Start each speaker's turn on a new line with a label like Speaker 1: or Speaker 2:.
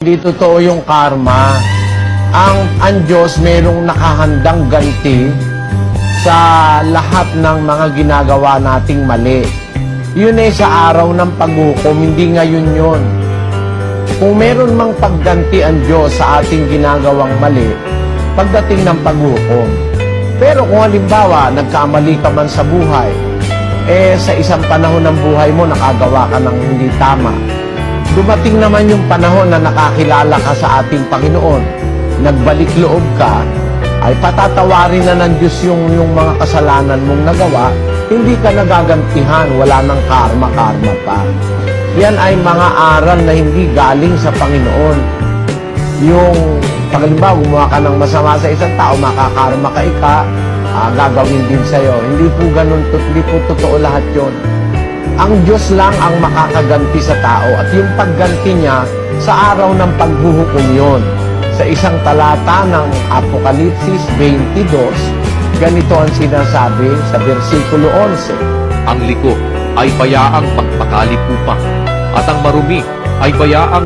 Speaker 1: Hindi totoo yung karma. Ang Diyos merong nakahandang ganti sa lahat ng mga ginagawa nating mali. Yun sa araw ng paghukom, hindi ngayon yun. Kung meron mang pagganti ang Diyos sa ating ginagawang mali, pagdating ng paghukom. Pero kung halimbawa, nagkamali ka man sa buhay, sa isang panahon ng buhay mo, nakagawa ka ng hindi tama. Dumating naman yung panahon na nakakilala ka sa ating Panginoon, nagbalik loob ka, ay patatawarin na ng Diyos yung mga kasalanan mong nagawa, hindi ka nagagantihan, wala nang karma-karma pa. Yan ay mga aral na hindi galing sa Panginoon. Yung, paghalimbawa, gumawa ka ng masama sa isang tao, makakarma ka gagawin din sa'yo. Hindi po ganun, hindi po totoo lahat yun. Ang Diyos lang ang makakaganti sa tao at yung pagganti niya sa araw ng paghuhukom yun. Sa isang talata ng Apokalipsis 22, ganito ang sinasabi sa versikulo 11.
Speaker 2: Ang liko ay bayaang magpakalipupa, at ang marumi ay bayaang